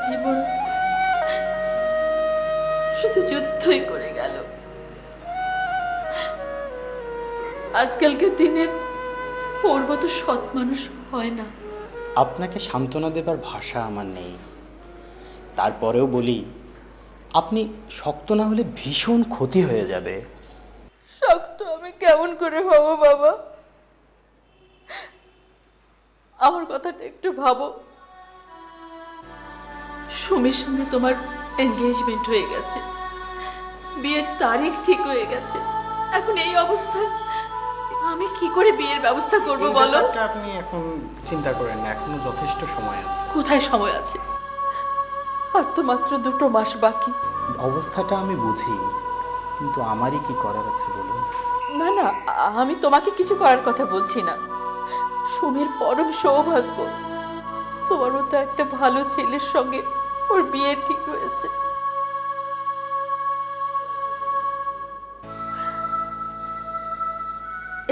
জীবন শুধু যুদ্ধই করে গেল। আজকালকার দিনে ওর মতো সৎ মানুষ হয় না। আপনাকে সান্ত্বনা দেবার ভাষা আমার নেই। তারপরেও বলি, আপনি শক্ত না হলে ভীষণ ক্ষতি হয়ে যাবে। শক্ত আমি কেমন করে হবো বাবা? আমার কথাটা একটু ভাবো। সুমির সঙ্গে তোমার এনগেজমেন্ট হয়ে গেছে, বিয়ের তারিখ ঠিক হয়ে গেছে। এখন এই অবস্থায় আমি কি করে বিয়ের ব্যবস্থা করব বলো? আপনি এখন চিন্তা করেন না, এখনো যথেষ্ট সময় আছে। কোথায় সময় আছে? আর তো মাত্র 2 মাস বাকি। অবস্থাটা আমি বুঝি, কিন্তু আমারই কি করার আছে বলুন? না না, আমি তোমাকে কিছু করার কথা বলছি না। সুমির পরম সৌভাগ্য, তোমার মতো একটা ভালো ছেলের সঙ্গে ওর বিয়ে ঠিক হয়েছে।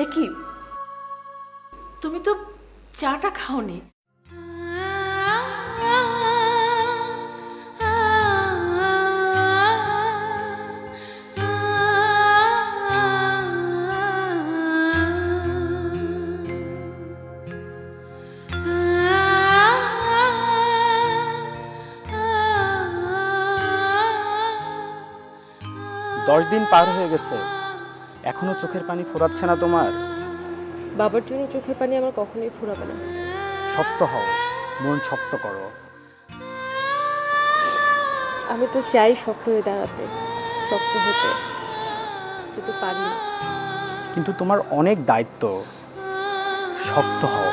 এ কি, তুমি তো চাটা খাওনি? 10 দিন পার হয়ে গেছে, এখনো চোখের পানি ফোরাচ্ছে না তোমার? বাবার জন্য চোখের পানি আমার কখনোই ফুরাবে না। শক্ত হও, মন শক্ত করো। আমি তো চাই শক্ত হয়ে দাঁড়াতে, শক্ত হতে, কিন্তু পারি না। কিন্তু তোমার অনেক দায়িত্ব, শক্ত হও।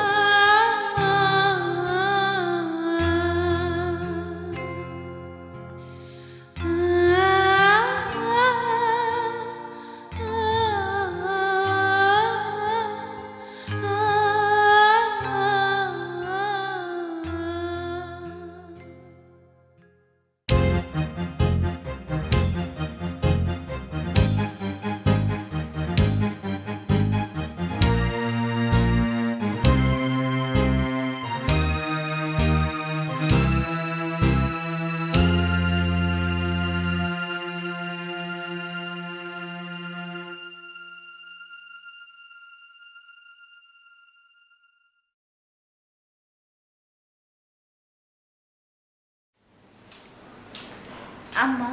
আম্মা,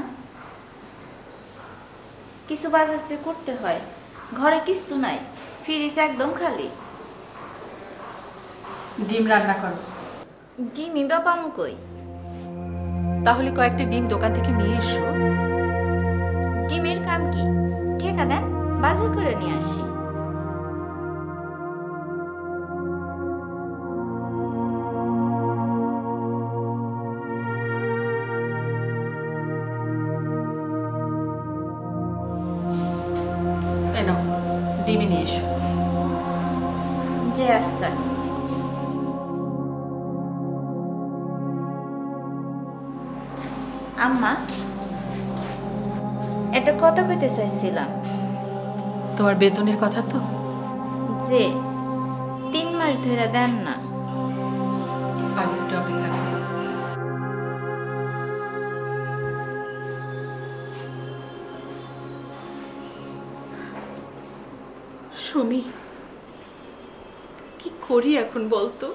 কিছু বাজার যে করতে হয়, ঘরে কিচ্ছু নাই, ফ্রিজ একদম খালি। ডিম রান্না করো। ডিমই বা পামু কই? তাহলে কয়েকটা ডিম দোকান থেকে নিয়ে এসো। ডিমের কাম কি? ঠেকা দেন, বাজার করে নিয়ে আসি। এনো, ডিমই নিয়ে এসো। যে আচ্ছা। আম্মা, একটা কথা কইতে চাইছিলাম। তোমার বেতনের কথা তো? যে 3 মাস ধরে দেন না। আর একটু অপেক্ষা করো। সুমি, কি করি এখন বলতো?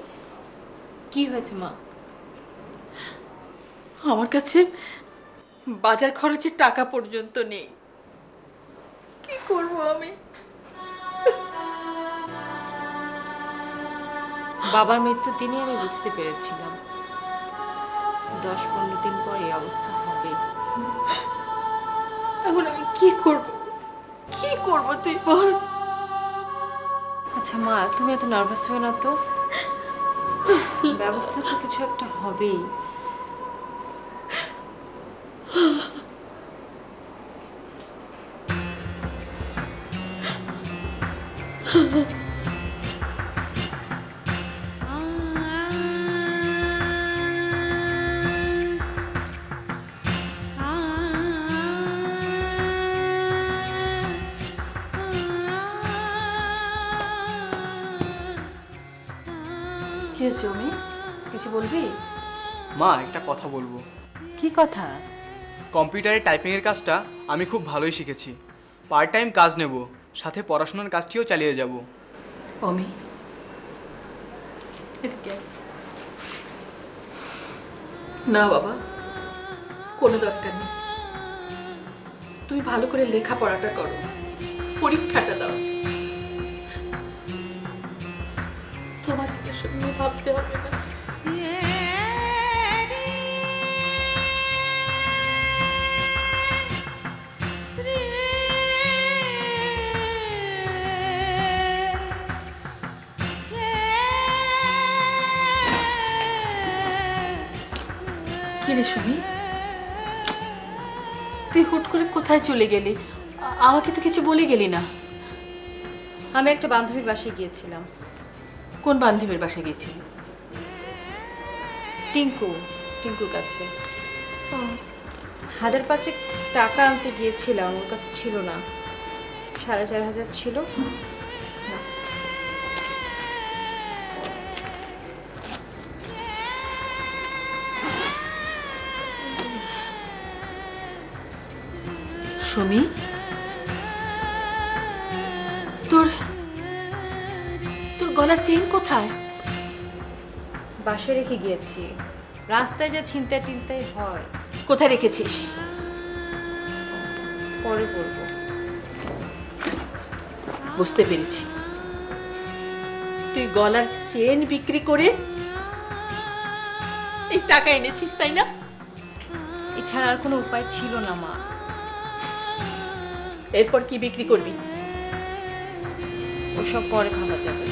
কি হয়েছে মা? আমার কাছে বাজার খরচের টাকা পর্যন্ত নেই। কি করব আমি? বাবার মৃত্যুর দিনই আমি বুঝতে পেরেছিলাম 10-15 দিন পর এই অবস্থা হবে। এখন আমি কি করব? কি করব তুই বল? আচ্ছা মা, তুমি এত নার্ভাস হয়ে না তো। ব্যবস্থা তো কিছু একটা হবেই। কি হয়েছে সুমি? কিছু বলবি? মা একটা কথা বলবো। কি কথা? কম্পিউটারে টাইপিংয়ের কাজটা আমি খুব ভালোই শিখেছি। পার্ট টাইম কাজ নেব, সাথে পড়াশোনার কাজটিও চালিয়ে যাব। অমি, এদিকে আয়। না বাবা, কোনো দরকার নেই। তুমি ভালো করে লেখাপড়াটা করো, পরীক্ষাটা দাও। তোমাকে এসব নিয়ে ভাবতে হবে না। কি রে সুমি, তুই হুট করে কোথায় চলে গেলি? আমাকে তো কিছু বলে গেলি না। আমি একটা বান্ধবীর বাসায় গিয়েছিলাম। কোন বান্ধবীর বাসায় গেছিলি? টিঙ্কুর কাছে। 1,500 টাকা আনতে গিয়েছিলাম, ওর কাছে ছিল না। 4,500 ছিল। সুমি, তোর তোর গলার চেইন কোথায়? বাসায় রেখে গিয়েছি। রাস্তায় যা ছিনতাই টিনতাই হয়। কোথায় রেখেছিস? পরে বলবো। বুঝতে পেরেছি, তুই গলার চেন বিক্রি করে এই টাকা এনেছিস, তাই না? এছাড়া আর কোনো উপায় ছিল না মা। এরপর কি বিক্রি করবি? ওসব পরে ভাবা যাবে।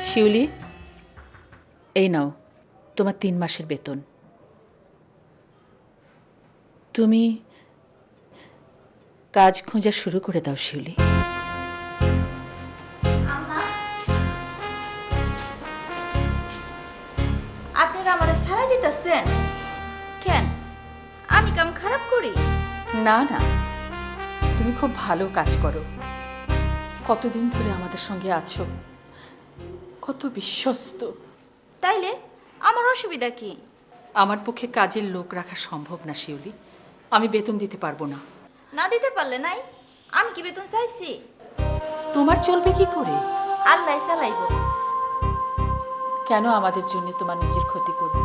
শিউলি, এই নাও তোমার 3 মাসের বেতন। তুমি কাজ খোঁজা শুরু করে দাও শিউলি। আপনারা আমার সারাই দিতেছেন কেন? আমি কাম খারাপ করি? না না, তুমি খুব ভালো কাজ করো। কতদিন ধরে আমাদের সঙ্গে আছো, কত বিশ্বস্ত। তাইলে আমার অসুবিধা কি? আমার পক্ষে কাজের লোক রাখা সম্ভব না শিউলি, আমি বেতন দিতে পারবো না। না দিতে পারলে নাই, আমি কি বেতন চাইছি? তোমার চলবে কি করে? আল্লাহ চালাইব। কেন আমাদের জন্য তোমার নিজের ক্ষতি করবে?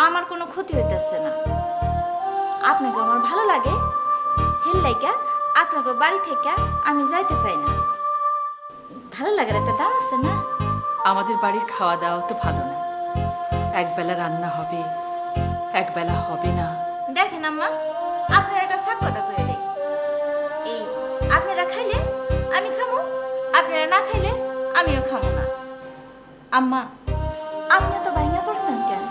আমার কোনো ক্ষতি হইতেছে না। আপনাকে আমার ভালো লাগে, হেল লাইকা আপনাকে বাড়ি থেকে আমি যাইতে চাই না। ভালো লাগার একটা দাম আছে না? আমাদের বাড়ির খাওয়া দাওয়া তো ভালো না, একবেলা রান্না হবে, একবেলা হবে না। দেখেন আম্মা, আপনার একটা সাক কথা কয়ে দেই। এই আপনারা খাইলে আমি খামো, আপনারা না খাইলে আমিও খামো না। আম্মা, আপনি তো ভাইঙ্গা করছেন কেন?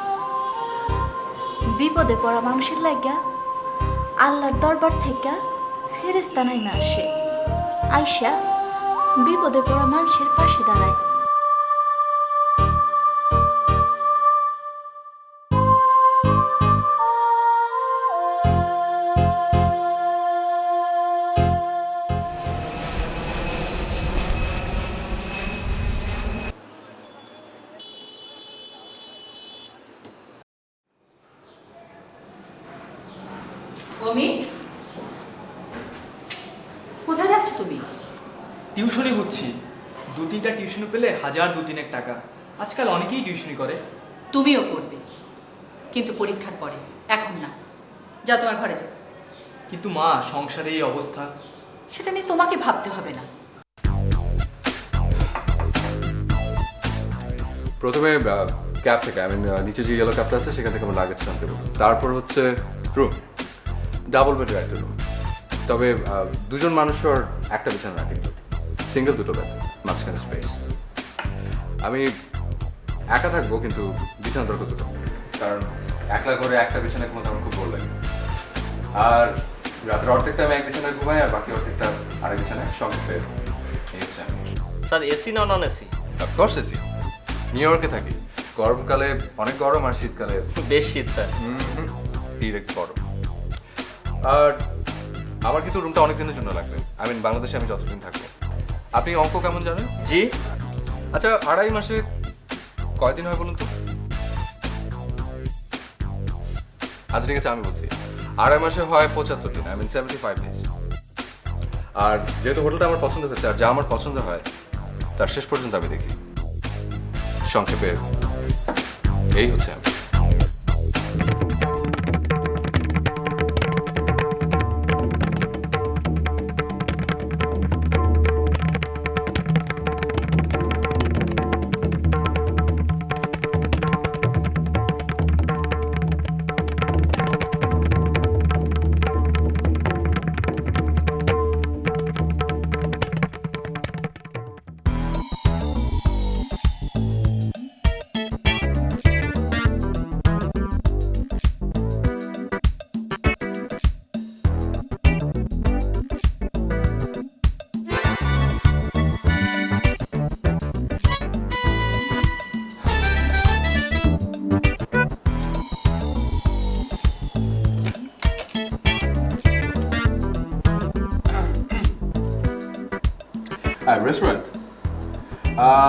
বিপদে পড়া মানুষের লাগা আল্লাহর দরবার থেকে ফেরেশতা নাইমা আসে, আইসা বিপদে পড়া মানুষের পাশে দাঁড়ায়। অমি, কোথায় যাচ্ছ তুমি? টিউশনি হচ্ছি। 2-3টা টিউশনি পেলে 1,000-2-3 টাকা। আজকাল অনেকেই টিউশনি করে। তুমিও করবে, কিন্তু পরীক্ষার পরে, এখন না। যা তোমার ঘরে যাও। কিন্তু মা, সংসারে এই অবস্থা। সেটা নিয়ে তোমাকে ভাবতে হবে না। প্রথমে ক্যাব থেকে, নিচে যে ইয়েলো ক্যাবটা আছে সেখান থেকে আমার লাগেজ আনতে বলুন। তারপর হচ্ছে রুম, ডাবল বেডের একটা রুম। তবে 2জন মানুষের একটা বিছানা রাখি, সিঙ্গেল 2টো বেড, মাঝখানে স্পেস। আমি একা থাকবো, কিন্তু বিছানা দরকার 2টো, কারণ একলা করে একটা বিছানায় ঘুমাতে আমার খুব ভালো লাগে। আর রাতের অর্ধেকটা আমি এক বিছানায় ঘুমাই, আর বাকি অর্ধেকটা আরেক বিছানায় সংক্ষেপে। এই হচ্ছে আমি। স্যার এসি না non AC? Of course AC, new ইয়র্কে থাকি। গরমকালে অনেক গরম আর শীতকালে বেশ শীত স্যার। ডিরেক্ট গরম। আর আমার কিন্তু রুমটা অনেক দিনের জন্য লাগবে, বাংলাদেশে আমি যতদিন থাকবো। আপনি অঙ্ক কেমন জানেন? জি। আচ্ছা, 2.5 মাসে কয়দিন হয় বলুন তো? আচ্ছা ঠিক আছে, আমি বলছি 2.5 মাসে হয় 75 দিন, 75 ডেজ। আর যেহেতু হোটেলটা আমার পছন্দ হয়েছে, আর যা আমার পছন্দ হয় তার শেষ পর্যন্ত আমি দেখি। সংক্ষেপে এই হচ্ছে আমি। হ্যাঁ, রেস্টুরেন্ট।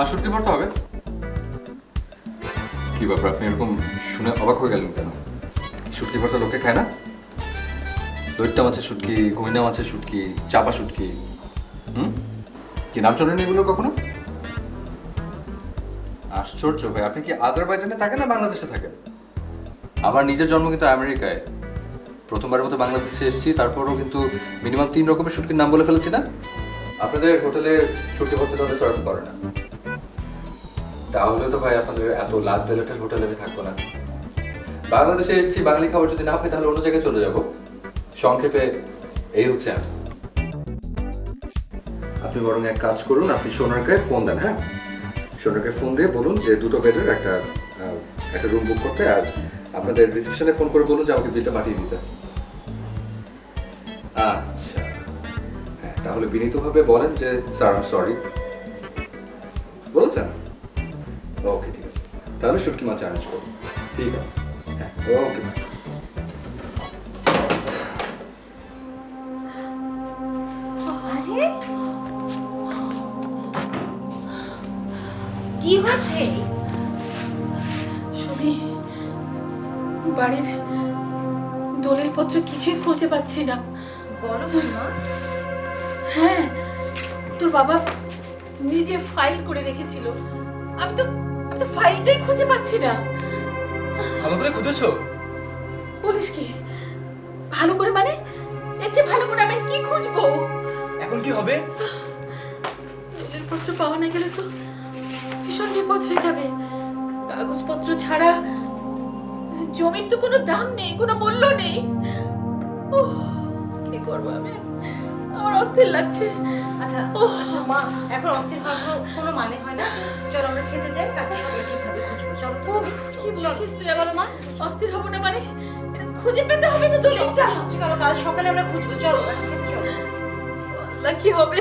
শুটকি ভর্তা হবে। কি ব্যাপার, আপনি এরকম শুনে অবাক হয়ে গেলেন কেন? শুটকি ভর্তা লোকে খায় না? দৈত্যা মাছের শুটকি, গইনা মাছের শুটকি, চাপা শুটকি, কি নাম শোনেন এগুলো কখনো? আশ্চর্য ভাই, আপনি কি আজারবাইজানে থাকেন না বাংলাদেশে থাকেন? আমার নিজের জন্ম কিন্তু আমেরিকায়। প্রথমবারের মতো বাংলাদেশে এসেছি, তারপরও কিন্তু মিনিমাম 3 রকমের শুটকির নাম বলে ফেলেছি না? আপনাদের হোটেলে শুটকি ভর্তা তাহলে সার্ভ করে না? তাহলে তো ভাই আপনাদের এত লাখ প্লেটের হোটেলে আমি থাকবো না। বাংলাদেশে এসেছি, বাঙালি খাবার যদি না পাই তাহলে অন্য জায়গায় চলে যাব। সংক্ষেপে এই হচ্ছে আমি। আপনি বরং এক কাজ করুন, আপনি সোনারকে ফোন দেন। হ্যাঁ, সোনারকে ফোন দিয়ে বলুন যে 2টো বেডের একটা রুম বুক করতে, আর আপনাদের রিসেপশনে ফোন করে বলুন যে আমাকে বিলটা পাঠিয়ে দিতে। আচ্ছা, হ্যাঁ, তাহলে বিনীতভাবে বলেন যে স্যার আই এম সরি। বলেছেন? ওকে, ঠিক আছে, তাহলে শুটকি মাছ অ্যারেঞ্জ করুন। ঠিক আছে, হ্যাঁ, ওকে। আরে কি হচ্ছে? শুনি বাড়ির দলিল পত্র কিছুই খুঁজে পাচ্ছি না। বলো মা। হ্যাঁ, তোর বাবা নিজে ফাইল করে রেখেছিল। আমি তো ফাইলটাই খুঁজে পাচ্ছি না। ভালো করে খুঁজেছো? বলিস কি? ভালো করে মানে? এর চেয়ে ভালো করে আমি কি খুঁজবো? এখন কি হবে? দলিলপত্র পাওয়া না গেলে তো ভীষণ বিপদ হয়ে যাবে। কাগজপত্র ছাড়া জমির তো কোনো দাম নেই, কোনো মূল্য নেই। উফ, কি করবো আমি? আমার অস্থির লাগছে। আচ্ছা আচ্ছা মা, এখন অস্থির হওয়ার কোনো মানে হয় না। চলো আমরা খেতে যাই, কালকে সকালে ঠিকভাবে খুঁজবো। চলো। উফ, কি বলছিস তুই আবার? মা অস্থির হবো না মানে? খুঁজে পেতে হবে তো দলিলটা। চলো, কাল সকালে আমরা খুঁজবো। চলো এখন খেতে চলো। আল্লাহ, কি হবে?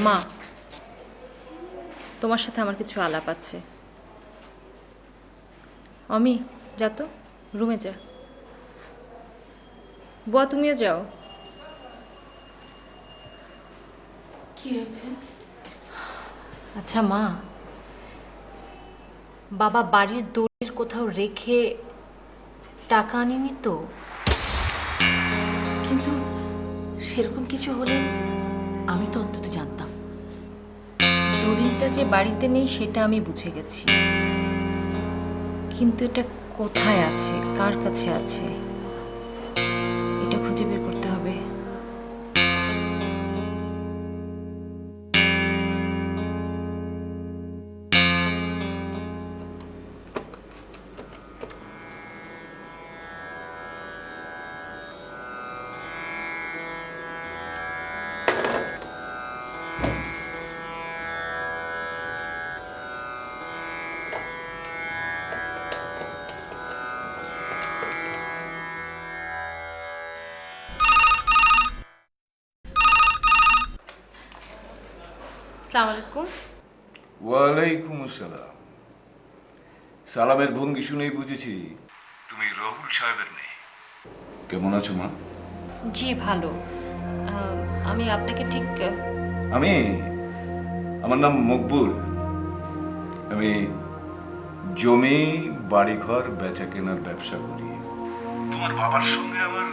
মা, তোমার সাথে আমার কিছু আলাপ আছে। অমি, যা তো, রুমে যা। বুয়া, তুমিও যাও। কি হয়েছে? আচ্ছা মা, বাবা বাড়ির দলিল কোথাও রেখে টাকা আনিনি তো? কিন্তু সেরকম কিছু হলে আমি তো অন্তত জানতাম। দলিলটা যে বাড়িতে নেই সেটা আমি বুঝে গেছি, কিন্তু এটা কোথায় আছে, কার কাছে আছে, এটা খুঁজে বের করতে হবে। আসসালামু আলাইকুম। ওয়ালাইকুম আসসালাম। সালামের ভঙ্গি শুনেই বুঝেছি তুমি রহুল সাহেবের মেয়ে। কেমন আছো মা? জি ভালো। আমি আপনাকে ঠিক আমি আমার নাম মকবুল। আমি জমি বাড়িঘর বেচা কেনার ব্যবসা করি। তোমার বাবার সঙ্গে আমার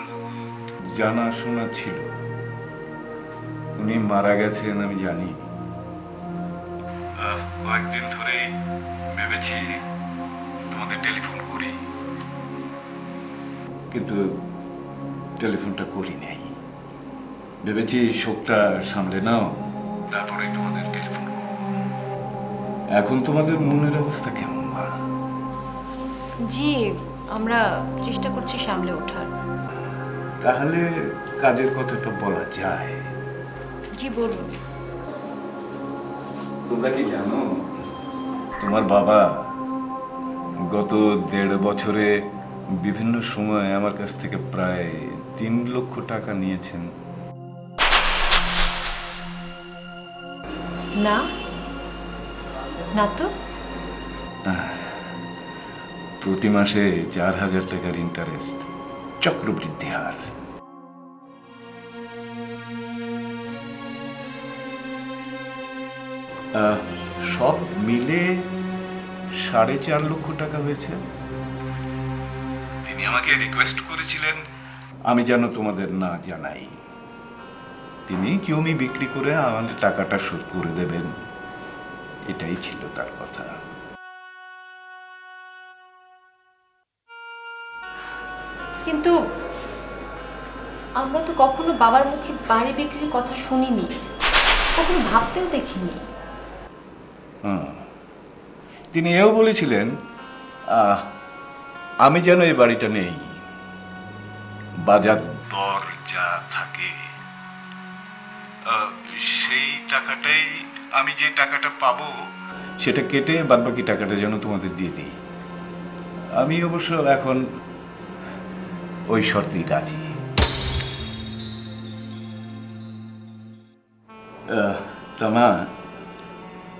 জানাশোনা ছিল, উনি মারা গেছেন আমি জানি। কয়েকদিন ধরেই ভেবেছি তোমাদের টেলিফোন করি, কিন্তু টেলিফোনটা করি নাই। ভেবেছি শোকটা সামলে নাও, তারপরে তোমাদের টেলিফোন করব। এখন তোমাদের মনের অবস্থা কেমন মা? জি আমরা চেষ্টা করছি সামলে ওঠার। তাহলে কাজের কথাটা বলা যায়। জি বলুন। তোমরা কি জানো তোমার বাবা গত 1.5 বছরে বিভিন্ন সময় আমার কাছ থেকে প্রায় 3 লক্ষ টাকা নিয়েছেন? না না তো। প্রতি মাসে 4,000 টাকার ইন্টারেস্ট, চক্রবৃদ্ধি হার। সব মিলে 4.5 লক্ষ টাকা হয়েছে। তিনি আমাকে রিকোয়েস্ট করেছিলেন আমি যেন তোমাদের না জানাই। তিনি জমি বিক্রি করে আমাদের টাকাটা শোধ করে দেবেন, এটাই ছিল তার কথা। কিন্তু আমরা তো কখনো বাবার মুখে বাড়ি বিক্রির কথা শুনিনি, কখনো ভাবতেও দেখিনি। তিনি এও বলেছিলেন আমি যেন এই বাড়িটা নেই, বাজার দর যা থাকে সেই টাকাটাই, আমি যে টাকাটা পাবো সেটা কেটে বাদবাকি টাকাটা যেন তোমাদের দিয়ে দিই। আমি অবশ্য এখন ওই শর্তেই রাজি। তামা,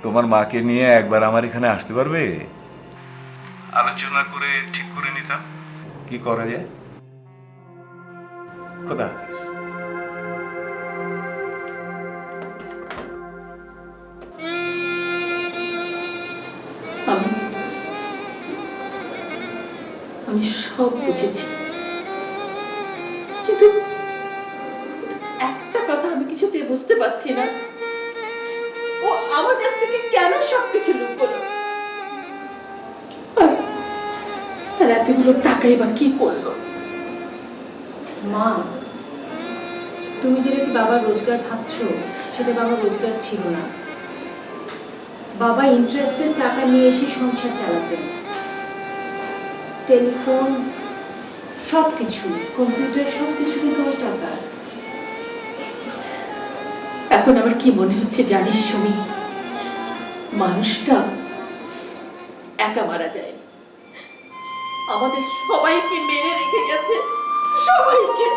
তোমার মাকে নিয়ে একবার আমার এখানে আসতে পারবে? আলোচনা করে ঠিক করে নিতাম কি করা যায়। খোদা হাফেজ। আমি সব বুঝেছি, কিন্তু একটা কথা আমি কিছুতে বুঝতে পারছি না, ও আমার কাছ থেকে কেন সবকিছু লুকোলো? আর এতগুলো টাকাই বা কি করলো? মা, তুমি যেটা কি বাবার রোজগার ভাবছো, সেটা বাবার রোজগার ছিল না। বাবা ইন্টারেস্টের টাকা নিয়ে এসে সংসার চালাতেন। টেলিফোন, সবকিছু, কম্পিউটার, সবকিছু কিন্তু ওই টাকা। এখন আমার কি মনে হচ্ছে জানিস সুমি, মানুষটা একা মারা যায়, আমাদের সবাইকে মেরে রেখে গেছে, সবাইকে।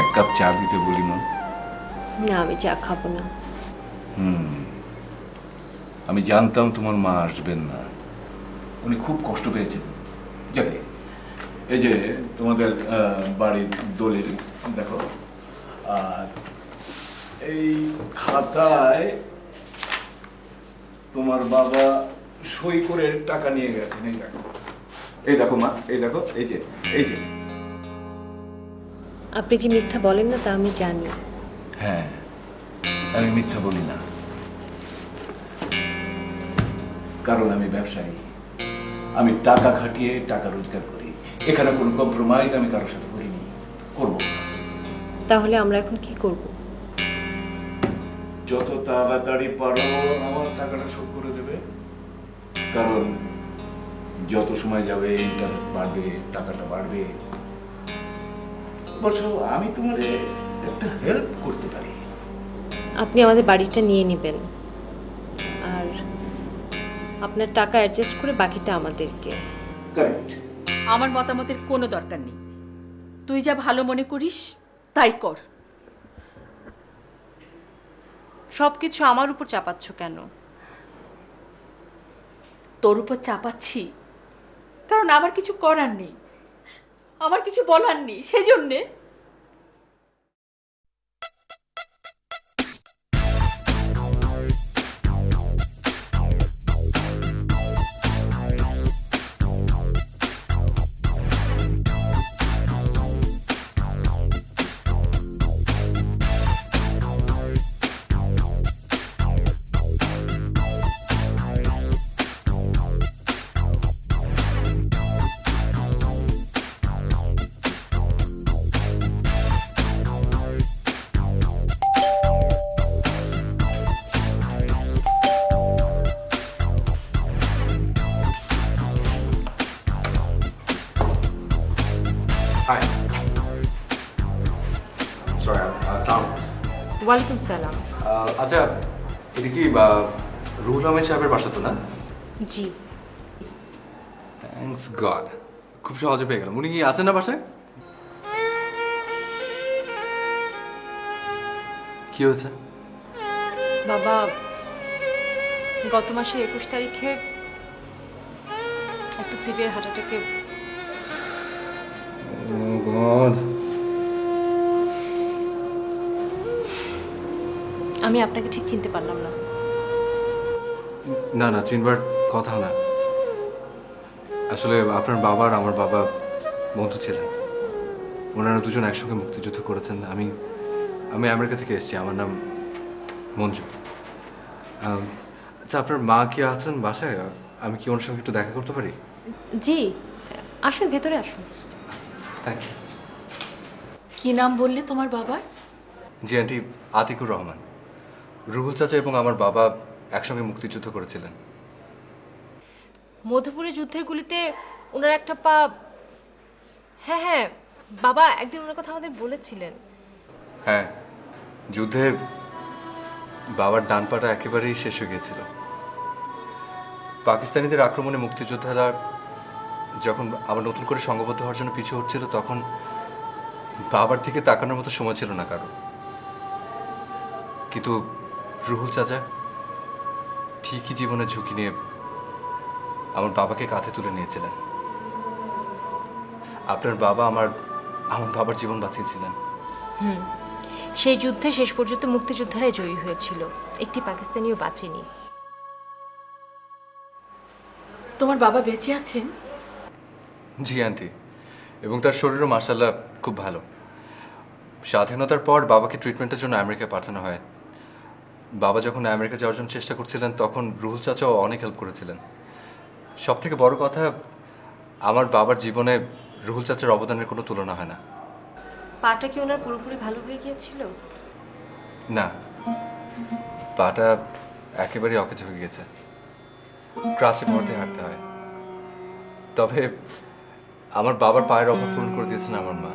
এক কাপ চা দিতে বলি মা। না আমি চা খাবো না। আমি জানতাম তোমার মা আসবেন না, উনি খুব কষ্ট পেয়েছেন। যাকে এই যে তোমাদের বাড়ির দলিল দেখো, আর এই খাতায় তোমার বাবা সই করে টাকা নিয়ে গেছেন। এই দেখো, এই দেখো মা, এই দেখো, এই যে, এই যে। আপনি যে মিথ্যা বলেন না তা আমি জানি। হ্যাঁ, আমি মিথ্যা বলি না, কারণ আমি ব্যবসায়ী। আমি টাকা খাটিয়ে টাকা রোজগার করি, এখানে কোনো কম্প্রোমাইজ আমি কারোর সাথে করিনি, করব না। তাহলে আমরা এখন কি করব? যত তাড়াতাড়ি পারো আমার টাকাটা শোধ করে দেবে, কারণ যত সময় যাবে ইন্টারেস্ট বাড়বে, টাকাটা বাড়বে। অবশ্য আমি তোমার একটা হেল্প করতে পারি। আপনি আমাদের বাড়িটা নিয়ে নেবেন, আর আপনার টাকা অ্যাডজাস্ট করে বাকিটা আমাদেরকে। কারেক্ট। আমার মতামতের কোনো দরকার নেই, তুই যা ভালো মনে করিস তাই কর। সব কিছু আমার উপর চাপাচ্ছ কেন? তোর উপর চাপাচ্ছি কারণ আমার কিছু করার নেই, আমার কিছু বলার নেই, সেজন্যে। হাই, সরি, সালাম। ওয়ালাইকুম সালাম। আচ্ছা, এটা কি রুহুল আহমেদ সাহেবের বাসা তো না? জি। থ্যাঙ্কস গড, খুব সহজে পেয়ে গেলাম। উনি কি আছেন না বাসায়? কি হয়েছে? বাবা গত মাসের 21 তারিখে একটা সিভিয়ার হার্ট অ্যাটাকে। Oh God. আমি আপনাকে ঠিক চিনতে পারলাম না। না না, চিনবার কথা না। আসলে আপনার বাবা আর আমার বাবা বন্ধু ছিলেন। ওনারা দুজন একসঙ্গে মুক্তিযুদ্ধ করেছেন। আমি আমেরিকা থেকে এসেছি। আমার নাম মঞ্জু। আচ্ছা, আপনার মা কি আছেন বাসায়? আমি কি ওনার সঙ্গে একটু দেখা করতে পারি? জি, আসুন ভেতরে আসুন। Thank you. কি নাম বললে তোমার বাবার? জি আন্টি, আতিকুর রহমান। রুহুল চাচা এবং আমার বাবা একসঙ্গে মুক্তিযুদ্ধ করেছিলেন। মধুপুরে যুদ্ধের গুলিতে ওনার একটা পা। হ্যাঁ হ্যাঁ, বাবা একদিন ওনার কথা আমাদের বলেছিলেন। হ্যাঁ, যুদ্ধে বাবার ডান পাটা একেবারেই শেষ হয়ে গিয়েছিল। পাকিস্তানিদের আক্রমণে মুক্তিযোদ্ধারা যখন আবার নতুন করে সংঘবদ্ধ হওয়ার জন্য পিছু হচ্ছিল, তখন বাবার দিকে তাকানোর মতো সময় ছিল না কারো। কিন্তু রুহুল চাচা ঠিকই জীবনের ঝুঁকি নিয়ে আমার বাবাকে কাঁধে তুলে নিয়েছিলেন। আপনার বাবা আমার বাবার জীবন বাঁচিয়েছিলেন। সেই যুদ্ধে শেষ পর্যন্ত মুক্তিযোদ্ধারাই জয়ী হয়েছিল, একটি পাকিস্তানিও বাঁচেনি। তোমার বাবা বেঁচে আছেন? জি আন্টি, এবং তার শরীরও মার্শাল্লাহ খুব ভালো। স্বাধীনতার পর বাবাকে ট্রিটমেন্টের জন্য আমেরিকায় পাঠানো হয়। বাবা যখন আমেরিকা যাওয়ার জন্য চেষ্টা করছিলেন, তখন রুহুল চাচাও অনেক হেল্প করেছিলেন। সব থেকে বড় কথা, আমার বাবার জীবনে রুহুল চাচার অবদানের কোনো তুলনা হয় না। পাটা কি ওনার পুরোপুরি ভালো হয়ে গিয়েছিল? না, পাটা একেবারেই অকেজ হয়ে গিয়েছে। ক্রাচে মধ্যে হাঁটতে হয়। তবে আমার বাবার পায়ের অভাব পূরণ করে দিয়েছেন আমার মা।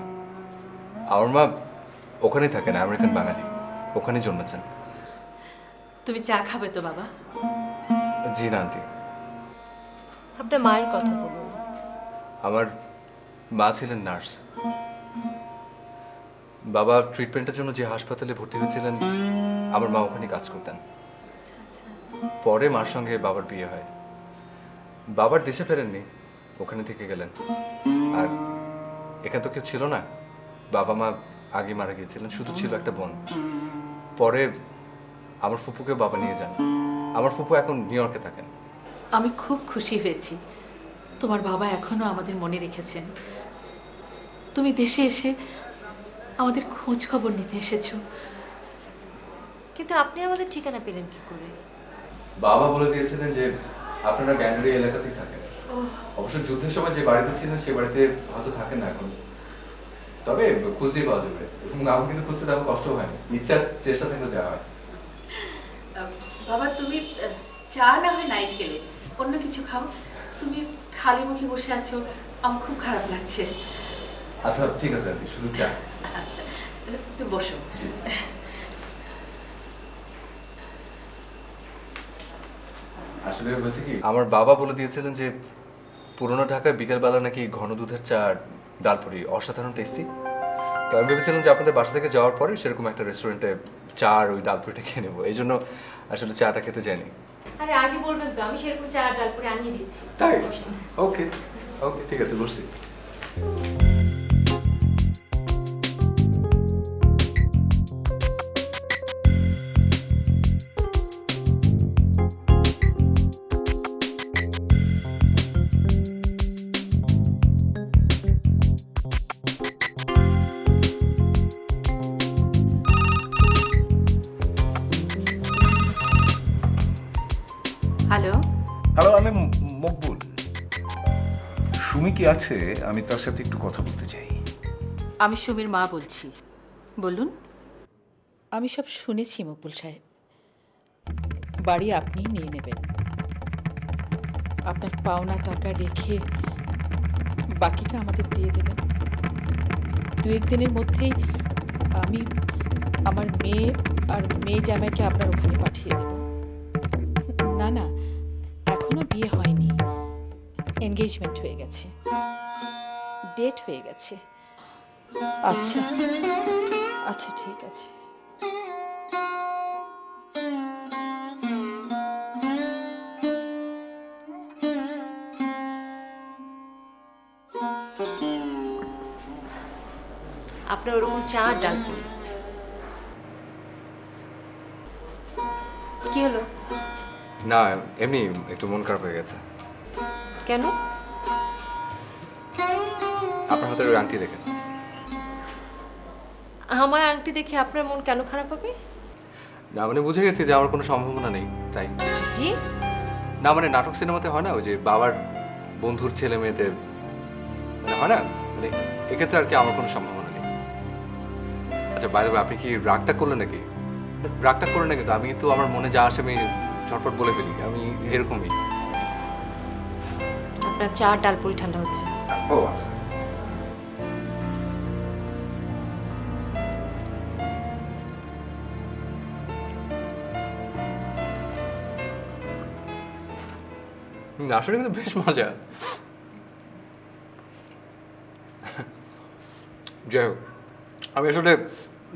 আমার মা ওখানেই থাকেন, আমেরিকান বাঙালি, ওখানেই জন্মেছেন। তুমি চা খাবে তো বাবা? জি না আন্টি। আপনার মায়ের কথা বলুন। আমার মা ছিলেন নার্স। বাবা ট্রিটমেন্টের জন্য যে হাসপাতালে ভর্তি হয়েছিলেন, আমার মা ওখানে কাজ করতেন। আচ্ছা আচ্ছা। পরে মার সঙ্গে বাবার বিয়ে হয়। বাবার দেশে ফেরেননি, ওখানে থেকে গেলেন। আর এখানে তো কেউ ছিল না, বাবা মা আগে মারা গিয়েছিলেন, শুধু ছিল একটা বোন। পরে আমার ফুপুকে বাবা নিয়ে যান। আমার ফুপু এখন নিউ ইয়র্কে থাকেন। আমি খুব খুশি হয়েছি তোমার বাবা এখনো আমাদের মনে রেখেছেন। তুমি দেশে এসে আমাদের খোঁজ খবর নিতে এসেছো। কিন্তু আপনি আমাদের ঠিকানা পেলেন কি করে? বাবা বলে দিয়েছিলেন যে আপনারা গ্যান্ডারি এলাকাতেই থাকেন। অবশ্য যুদ্ধের সময় যে বাড়িতে ছিলেন সে বাড়িতে হয়তো থাকেন না এখন, তবে খুঁজলেই পাওয়া যাবে। এবং আমার কিন্তু খুঁজতে তেমন কষ্ট হয়নি, ইচ্ছার চেষ্টা থাকলে যাওয়া হয়। বাবা তুমি চা না হয় নাই খেলে অন্য কিছু খাও। তুমি খালি মুখে বসে আছো, আমার খুব খারাপ লাগছে। আচ্ছা ঠিক আছে আন্টি, শুধু চা। আচ্ছা তুমি বসো। জি। আসলে হয়েছে কি, আমার বাবা বলে দিয়েছিলেন যে পুরোনো ঢাকায় বিকেলবেলা নাকি ঘন দুধের চা আর ডালপুরি অসাধারণ টেস্টি। তো আমি ভেবেছিলাম যে আপনাদের বাসা থেকে যাওয়ার পরে সেরকম একটা রেস্টুরেন্টে চা আর ওই ডাল পুরিটা খেয়ে নেবো, এই জন্য আসলে চাটা খেতে চাইনি। আরে আগে বলবেন তো, আমি সেরকম চা ডাল করে আনিয়ে দিচ্ছি। তাই? ওকে ওকে, ঠিক আছে, বসছি। হ্যালো, হ্যালো, আমি মকবুল। সুমি কি আছে? আমি তার সাথে একটু কথা বলতে চাই। আমি সুমির মা বলছি, বলুন। আমি সব শুনেছি মকবুল সাহেব, বাড়ি আপনিই নিয়ে নেবেন। আপনার পাওনা টাকা রেখে বাকিটা আমাদের দিয়ে দেবেন। 2-1 দিনের মধ্যেই আমি আমার মেয়ে আর মেয়ে জামাইকে আপনার ওখানে পাঠিয়ে দেব। না না, এখনো বিয়ে হয়নি, এনগেজমেন্ট হয়ে গেছে, ডেট হয়ে গেছে। আচ্ছা আচ্ছা, ঠিক আছে। আপনার ওরকম চা আর ডাল পুরি। কি হলো? না, এমনি একটু মন খারাপ হয়ে গেছে। কেন? আপনার হাতের ওই আংটি দেখেন। আমার আংটি দেখে আপনার মন কেন খারাপ হবে? না মানে বুঝে গেছি যে আমার কোনো সম্ভাবনা নেই, তাই। জি? না মানে নাটক সিনেমাতে হয় না, ওই যে বাবার বন্ধুর ছেলে মেয়েদের, মানে হয় না, মানে এক্ষেত্রে আর কি আমার কোনো সম্ভাবনা নেই। আচ্ছা বাইরে, আপনি কি রাগটা করলেন নাকি? রাগটা করলেন না, কিন্তু আমি তো আমার মনে যা আসে আমি ঝটপট বলে ফেলি, আমি এরকমই। আপনার চা আর ডাল পুরি ঠান্ডা হচ্ছে। ও আচ্ছা। আসলে কিন্তু বেশ মজা। যাই হোক, আমি আসলে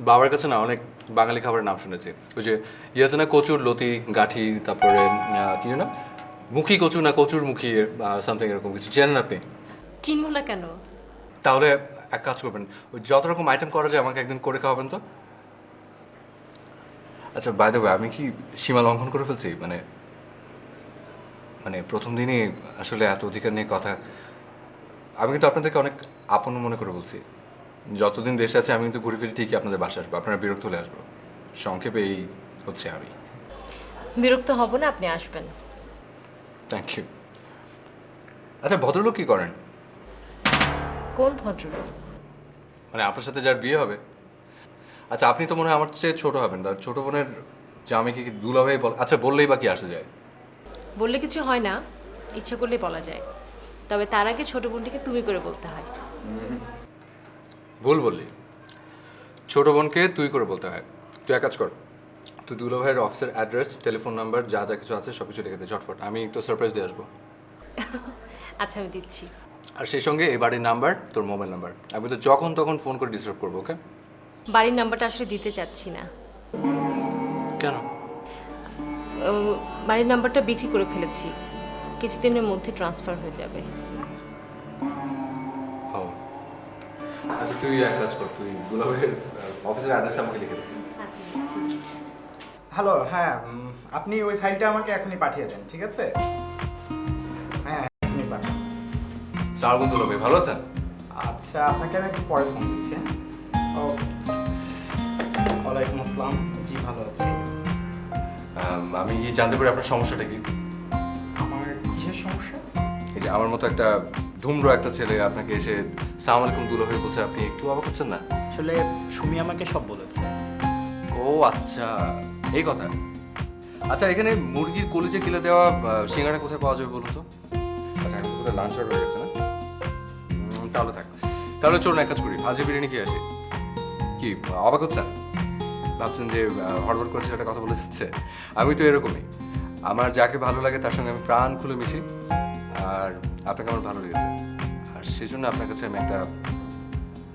বাবার কাছে না অনেক বাঙালি খাবারের নাম শুনেছি। ওই যে ইয়ে আছে না, কচুর লতি গাঠি, তারপরে কি যেন মুখী কচু না কচুর মুখী, সামথিং এরকম কিছু, জানেন আপনি? চিনব না কেন? তাহলে এক কাজ করবেন, ওই যত রকম আইটেম করা যায় আমাকে একদিন করে খাওয়াবেন তো। আচ্ছা বাই দ্য ওয়ে, আমি কি সীমা লঙ্ঘন করে ফেলছি? মানে প্রথম দিনই আসলে এত অধিকার নিয়ে কথা। আমি কিন্তু আপনাদেরকে অনেক আপন মনে করে বলছি। যতদিন দেশে আছে আমি কিন্তু ঘুরে ফিরে ঠিকই আপনাদের বাসায় আসবো, আপনারা বিরক্ত হলে আসবো। সংক্ষেপে এই হচ্ছে আমি। বিরক্ত হব না, আপনি আসবেন। Thank you. আচ্ছা ভদ্রলোক কি করেন? কোন ভদ্রলোক? মানে আপনার সাথে যার বিয়ে হবে। আচ্ছা আপনি তো মনে হয় আমার চেয়ে ছোট হবেন, আর ছোট বোনের জামাইকে কি দুলাভাই বল? আচ্ছা বললেই বা কি আসে যায়? বললে কিছু হয় না, ইচ্ছা করলেই বলা যায়। তবে তার আগে ছোট বোনটিকে তুমি করে বলতে হয়। ভুল বললি, ছোট বোনকে তুই করে বলতে হয়। তুই এক কাজ কর, তুই দুলাভাইয়ের অফিসের অ্যাড্রেস, টেলিফোন নাম্বার, যা যা কিছু আছে সব কিছু লিখে দে ঝটফট, আমি তো সারপ্রাইজ দিয়ে আসবো। আচ্ছা আমি দিচ্ছি। আর সেই সঙ্গে এই বাড়ির নাম্বার, তোর মোবাইল নাম্বার, আমি তো যখন তখন ফোন করে ডিস্টার্ব করবো, ওকে? বাড়ির নাম্বারটা আসলে দিতে চাচ্ছি না। কেন? বাড়ির নাম্বারটা বিক্রি করে ফেলেছি, কিছুদিনের মধ্যে ট্রান্সফার হয়ে যাবে। ও আচ্ছা, তুই এক কাজ কর, তুই দুলাভাইয়ের অফিসের অ্যাড্রেসটা আমাকে লিখে দে। হ্যালো, হ্যাঁ, আপনি ওই ফাইলটা আমাকে এখনই পাঠিয়ে দেন, ঠিক আছে? হ্যাঁ এখনই পাঠান। সার দুলাভাই ভালো আছেন? আচ্ছা, আপনাকে আমি একটু পরে ফোন দিচ্ছি। ও ওয়ালাইকুম আসসালাম, জি ভালো আছি। আমি কি জানতে পারি আপনার সমস্যাটা কি? আমার কিসের সমস্যা? এই যে আমার মতো একটা ধুম্র একটা ছেলে আপনাকে এসে সালাম আলাইকুম দুলাভাই বলছে, আপনি একটু অবাক হচ্ছেন না? আসলে সুমি আমাকে সব বলেছে। ও আচ্ছা, এই কথা। আচ্ছা এখানে মুরগির কলিজা কিলে দেওয়া সিঙ্গারা কোথায় পাওয়া যাবে বলুন তো? আচ্ছা এখন কোথায় লাঞ্চ অর্ডার হয়ে গেছে না? তাহলে থাক, তাহলে চলুন এক কাজ করি, আজকে বিরিয়ানি খেয়ে আসি। কি অবাক হচ্ছেন? ভাবছেন যে হড়বড় করে ছেলেটা কথা বলে যাচ্ছে? আমি তো এরকমই, আমার যাকে ভালো লাগে তার সঙ্গে আমি প্রাণ খুলে মিশি, আর আপনাকে আমার ভালো লেগেছে, আর সেই জন্য আপনার কাছে আমি একটা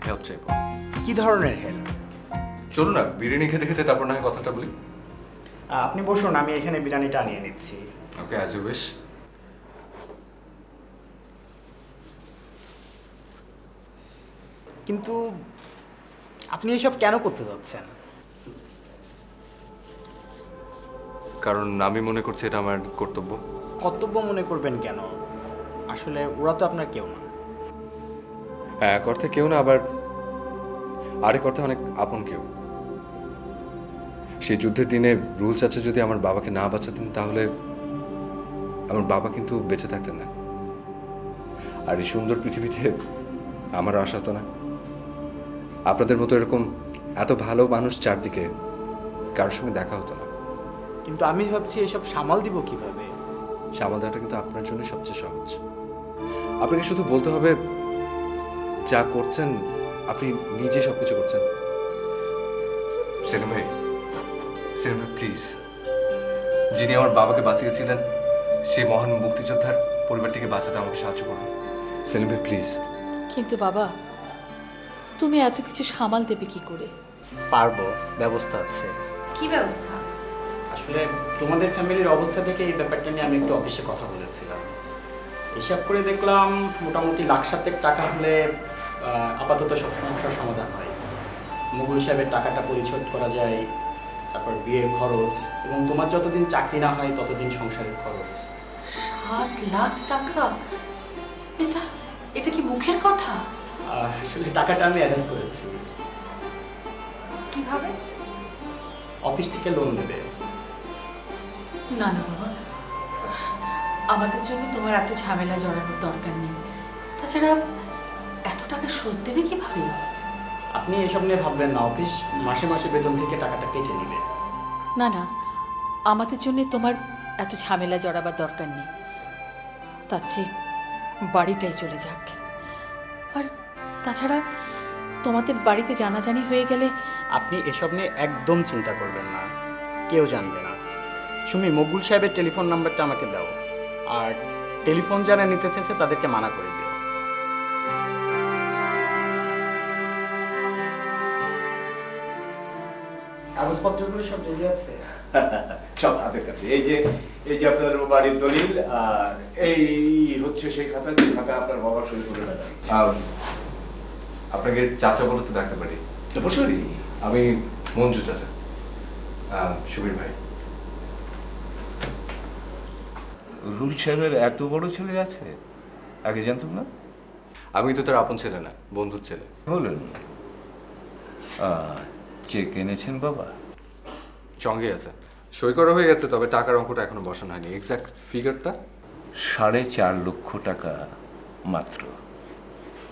হেল্প চাইবো। কি ধরনের হেল্প? চলো না বিরিয়ানি খেতে খেতে তারপর না হয় কথাটা বলি। আপনি বসুন, আমি এখানে বিরিয়ানিটা নিয়ে নিচ্ছি। ওকে, অ্যাজ ইউ উইশ। কিন্তু আপনি এসব কেন করতে যাচ্ছেন? কারণ আমি মনে করছি এটা আমার কর্তব্য। কর্তব্য মনে করবেন কেন? আসলে ওরা তো আপনার কেউ না। হ্যাঁ, এক অর্থে কেউ না, আবার আরেক অর্থে অনেক আপন কেউ। সেই যুদ্ধের দিনে রুল চাচা যদি আমার বাবাকে না বাঁচাতেন তাহলে আমার বাবা কিন্তু বেঁচে থাকতেন না, আর এই সুন্দর পৃথিবীতে আমারও আশা হতো না। আপনাদের মতো এরকম এত ভালো মানুষ চারদিকে, কারোর সঙ্গে দেখা হতো না। কিন্তু আমি ভাবছি এসব সামাল দিব কিভাবে? সামাল দেওয়াটা কিন্তু আপনার জন্য সবচেয়ে সহজ। আপনাকে শুধু বলতে হবে যা করছেন আপনি নিজে সবকিছু করছেন। সেলিম ভাই, সেলিম ভাই প্লিজ, যিনি আমার বাবাকে বাঁচিয়েছিলেন সেই মহান মুক্তিযোদ্ধার পরিবারটিকে বাঁচাতে আমাকে সাহায্য করুন। সেলিম ভাই প্লিজ। কিন্তু বাবা, তুমি এত কিছু সামাল দেবে কি করে? পারবো, ব্যবস্থা আছে। কি ব্যবস্থা? আসলে তোমাদের ফ্যামিলির অবস্থা থেকে এই ব্যাপারটা নিয়ে আমি একটু অফিসে কথা বলেছিলাম। হিসাব করে দেখলাম মোটামুটি 1,07,000 টাকা হলে আপাতত সব সমস্যার সমাধান হয়। মুঘল সাহেবের টাকাটা পরিশোধ করা যায়, তারপর বিয়ের খরচ, এবং তোমার যতদিন চাকরি না হয় ততদিন সংসারের খরচ। 7 লাখ টাকা? এটা এটা কি মুখের কথা? আসলে টাকাটা আমি অ্যারেঞ্জ করেছি। কিভাবে? অফিস থেকে লোন দেবে। না না বাবা, আমাদের জন্য তোমার এত ঝামেলা জড়ানোর দরকার নেই। তাছাড়া এত টাকা শোধ দেবে কিভাবে? আপনি এসব নিয়ে ভাববেন না, অফিস মাসে মাসে বেতন থেকে টাকাটা কেটে নেবে। না না, আমাদের জন্য তোমার এত ঝামেলা জড়াবার দরকার নেই। তার চেয়ে বাড়িটাই চলে যাক। আর তাছাড়া তোমাদের বাড়িতে জানাজানি হয়ে গেলে আপনি এসব নিয়ে একদম চিন্তা করবেন না, কেউ জানবে না। সুমি, মকবুল সাহেবের টেলিফোন নাম্বারটা আমাকে দাও, আর টেলিফোন যারা নিতে চেয়েছে তাদেরকে মানা করে দিও। কাগজপত্রগুলো সব রেডি আছে? সব হাতের কাছে। এই যে আপনার বাড়ির দলিল, আর এই হচ্ছে সেই খাতা, যে খাতা আপনার বাবার সই করে রাখা হয়েছে। আপনাকে চাচা বলে তো ডাকতে পারি? অবশ্যই। আমি মঞ্জু চাচা, সুবীর ভাই। রুল সাহেবের এত বড় ছেলে আছে, আগে জানতাম না। আমি তো তার আপন ছেলে না, বন্ধুর ছেলে। বলুন, চেক এনেছেন বাবা? সঙ্গে আছে, সই করা হয়ে গেছে, তবে টাকার অঙ্কটা এখনো বসানো হয়নি। এক্সাক্ট ফিগারটা 4.5 লক্ষ টাকা মাত্র,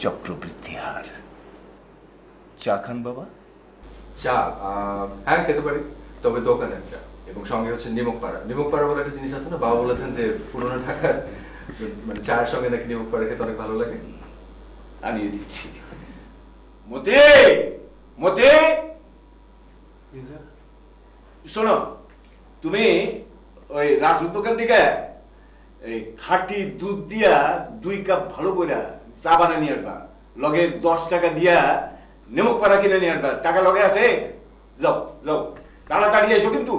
চক্রবৃদ্ধি হার। চা খান বাবা? চা? হ্যাঁ খেতে পারি, তবে দোকানের চা, এবং সঙ্গে হচ্ছে নিমক পাড়া। নিমক পাড়া বলে একটা জিনিস আছে না, বাবা বলেছেন যে পুরোনো ঢাকার মানে চায়ের সঙ্গে নাকি নিমক পাড়া খেতে অনেক ভালো লাগে। আনিয়ে দিচ্ছি। মতে মতে, শোনো, তুমি ওই রাসুর দোকান থেকে এই খাঁটি দুধ দিয়া 2 কাপ ভালো করে চা বানা নিয়ে আসবা, লগে 10 টাকা দিয়া নেমক পাড়া কিনে নিয়ে আসবা। টাকা লগে আছে? যাও যাও, তাড়াতাড়ি এসো কিন্তু।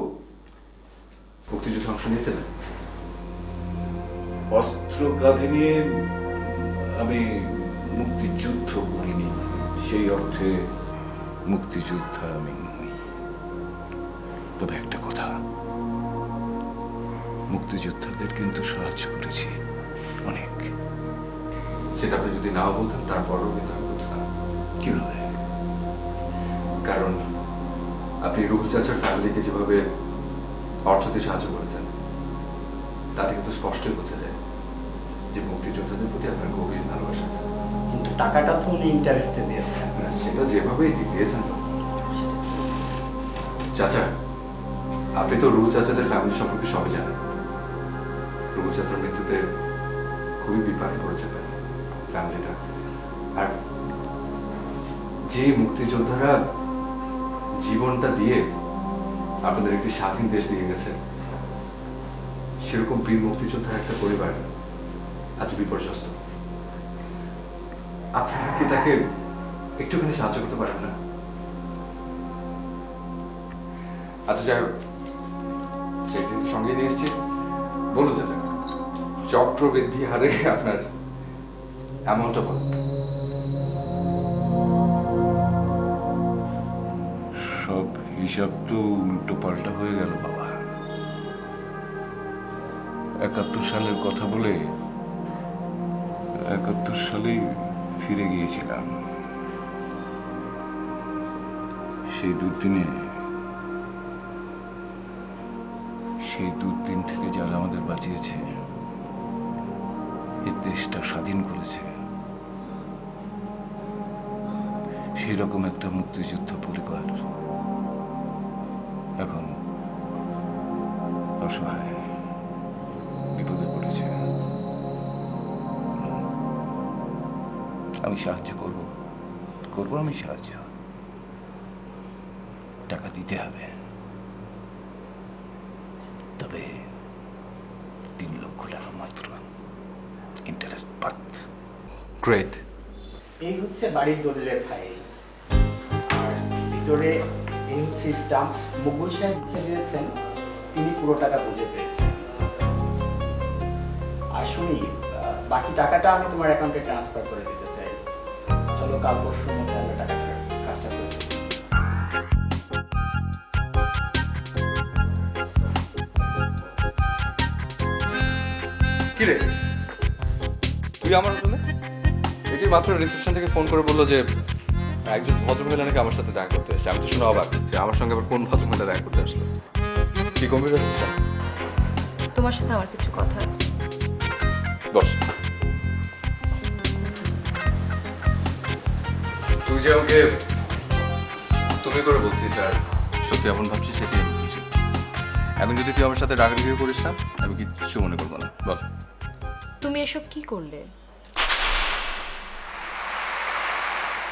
মুক্তিযুদ্ধে অংশ নিয়েছিলেন? অস্ত্র কাঁধে নিয়ে আমি মুক্তিযুদ্ধ করিনি, সেই অর্থে মুক্তিযোদ্ধা আমি নই। তবে একটা কথা, মুক্তিযোদ্ধাদের কিন্তু সাহায্য করেছি অনেক। সেটা আপনি যদি নাও বলতেন তারপরেও কিন্তু আমি বুঝতাম। কিভাবে? কারণ আপনি রুহুল চাচার ফ্যামিলিকে যেভাবে অর্থ দিয়ে সাহায্য করেছেন, তাতে কিন্তু স্পষ্টই বোঝা যায় যে মুক্তিযোদ্ধাদের প্রতি আপনার গভীর ভালোবাসা আছে। কিন্তু টাকাটা তো উনি ইন্টারেস্টে দিয়েছেন। সেটা যেভাবেই দিয়েছেন তো। চাচা, আপনি তো রুহুল চাচাদের ফ্যামিলি সম্পর্কে সবই জানেন। রুহুল চাচার মৃত্যুতে খুবই বিপাকে পড়েছে ফ্যামিলিটা। আর যে মুক্তিযোদ্ধারা জীবনটা দিয়ে আপনাদের একটি স্বাধীন দেশ দিয়ে গেছে, সেরকম বীর মুক্তিযোদ্ধার একটা পরিবার আজ বিপর্যস্ত। আপনারা কি তাকে একটুখানি সাহায্য করতে পারেন না? আচ্ছা যাই হোক, সেই দিন সঙ্গে নিয়ে এসেছি। বলুন চাচা, চক্রবৃদ্ধি হারে আপনার অ্যামাউন্টটা বলুন। সব হিসাব তো উল্টো পাল্টা হয়ে গেল বাবা। 71 সালের কথা বলে 71 সালেই ফিরে গিয়েছিলাম। সেই দুর্দিন থেকে যারা আমাদের বাঁচিয়েছে, এই দেশটা স্বাধীন করেছে, সেই রকম একটা মুক্তিযুদ্ধ পরিবার এখন অসহায়, বিপদে পড়েছে। আমি সাহায্য করব, আমি সাহায্য। টাকা দিতে হবে, তবে 3 লক্ষ টাকা মাত্র, ইন্টারেস্ট বাদ। গ্রেট। এই হচ্ছে বাড়ির দলিলের ফাইল, আর ভিতরে এই হচ্ছে স্টাম্প। মুকুল সাহেব লিখে দিয়েছেন তিনি পুরো টাকা বুঝে পেয়েছেন। আর শুনি, বাকি টাকাটা আমি তোমার অ্যাকাউন্টে ট্রান্সফার করে দিতে চাই। চলো কাল পরশুর মধ্যে আমরা টাকাটার কাজটা করে দিই। কি রে, তুই আমার হোটেলে? এই যে মাত্র রিসেপশন থেকে ফোন করে বললো যে একজন ভদ্রমহিলা নাকি আমার সাথে দেখা করতে এসেছে। আমি তো শুনে অবাক যে আমার সঙ্গে আবার কোন ভদ্রমহিলা দেখা করতে আসলো। কি গম্ভীর হচ্ছিস কেন? তোমার সাথে আমার কিছু কথা আছে। বস। তুই যে আমাকে তুমি করে বলছিস আর সত্যি এমন ভাবছিস, সেটাই আমি খুশি। এখন যদি তুই আমার সাথে রাগারাগি করিস না, আমি কিচ্ছু মনে করবো না। বল, তুমি এসব কি করলে?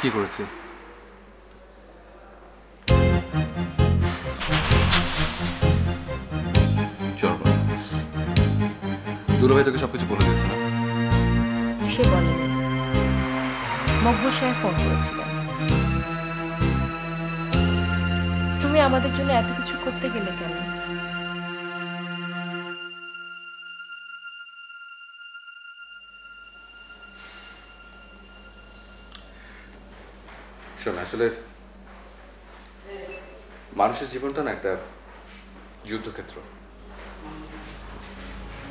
কি করেছি? চল, দুলাভাই তোকে সবকিছু বলে দিচ্ছে না? সে বলে মকবুল সাহেব ফোন করেছিলেন। তুমি আমাদের জন্য এত কিছু করতে গেলে কেন? শোন, আসলে মানুষের জীবনটা না একটা যুদ্ধক্ষেত্র।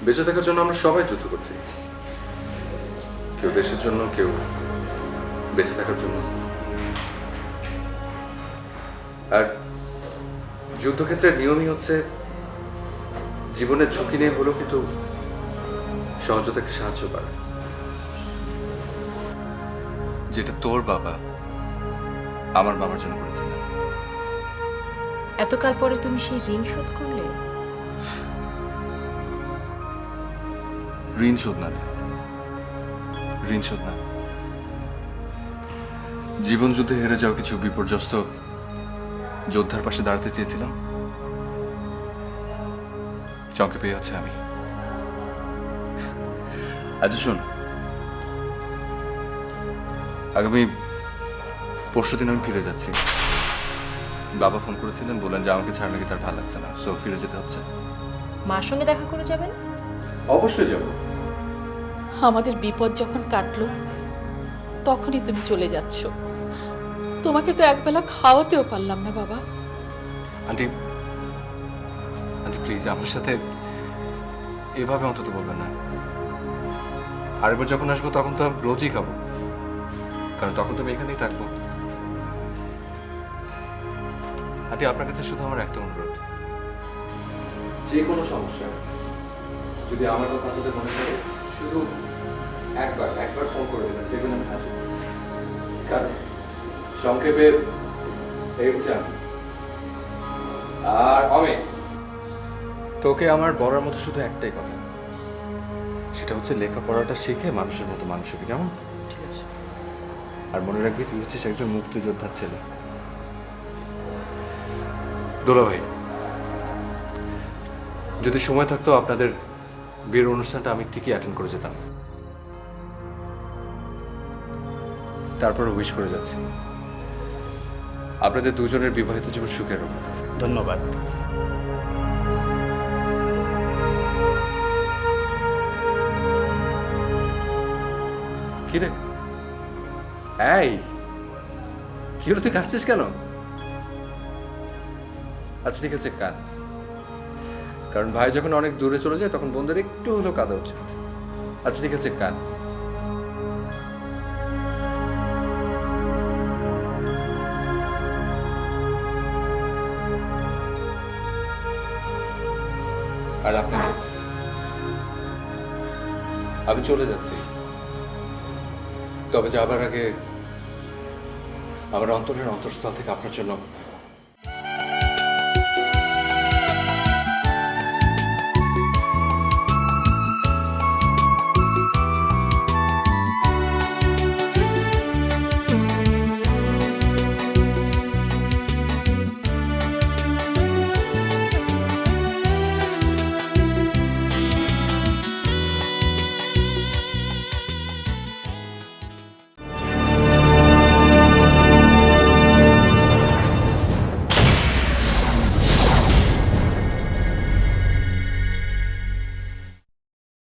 বেঁচে থাকার জন্য আমরা সবাই যুদ্ধ করছি, কেউ দেশের জন্য, কেউ বেঁচে থাকার জন্য। আর যুদ্ধক্ষেত্রের নিয়মই হচ্ছে জীবনের ঝুঁকি নিয়ে হলেও কিন্তু সহযোগিতাকে সাহায্য করা। যেটা তোর বাবা আমার বাবার জন্য করেছিল। এতকাল পরে তুমি সেই ঋণ শোধ করলে? ঋণ শোধ না রে, ঋণ শোধ না। জীবন যুদ্ধে হেরে যাওয়া কিছু বিপর্যস্ত যোদ্ধার পাশে দাঁড়াতে চেয়েছিলাম, চমকে পেয়ে হচ্ছে আমি। আচ্ছা শোন, আগামী পরশুদিন আমি ফিরে যাচ্ছি। বাবা ফোন করেছিলেন, বললেন যে আমাকে ছাড়া নাকি তার ভালো লাগছে না, সো ফিরে যেতে হচ্ছে। মার সঙ্গে দেখা করে যাবেন? অবশ্যই যাব। আমাদের বিপদ যখন কাটলো তখনই তুমি চলে যাচ্ছ। তোমাকে তো একবেলা খাওয়াতেও পারলাম না বাবা। আন্টি, আন্টি প্লিজ আমার সাথে এভাবে অন্তত বলবেন না। আরেকবার যখন আসবো তখন তো আমি রোজই খাবো, কারণ তখন তো আমি এখানেই থাকবো। আন্টি, আপনার কাছে শুধু আমার একটা অনুরোধ, যে কোনো সমস্যা যদি আমার কথা আপনাদের মনে পড়ে, শুধু একবার ফোন করে দেবেন, দেখবেন আমি হাসি। কারণ সংক্ষেপে এই হচ্ছে আমি। আর অমিত, তোকে আমার বলার মতো শুধু একটাই কথা, সেটা হচ্ছে লেখাপড়াটা শিখে মানুষের মতো মানুষ হবে, কেমন? ঠিক আছে। আর মনে রাখবি তুই হচ্ছিস একজন মুক্তিযোদ্ধার ছেলে। দোলা ভাই, যদি সময় থাকতো আপনাদের বিয়ের অনুষ্ঠানটা আমি ঠিকই অ্যাটেন্ড করে যেতাম। তারপর উইশ করে যাচ্ছি আপনাদের দুজনের বিবাহিত জীবন সুখের হোক। ধন্যবাদ। কিরে এই কি হলো, তুই কাঁদছিস কেন? আচ্ছা ঠিক আছে, কাঁদ। কারণ ভাই যখন অনেক দূরে চলে যায় তখন বোনদের একটু হলেও কাঁদা উচিত। আচ্ছা ঠিক আছে, কাঁদ। আর আপনাকে আমি চলে যাচ্ছি, তবে যাবার আগে আমার অন্তরের অন্তঃস্থল থেকে আপনার জন্য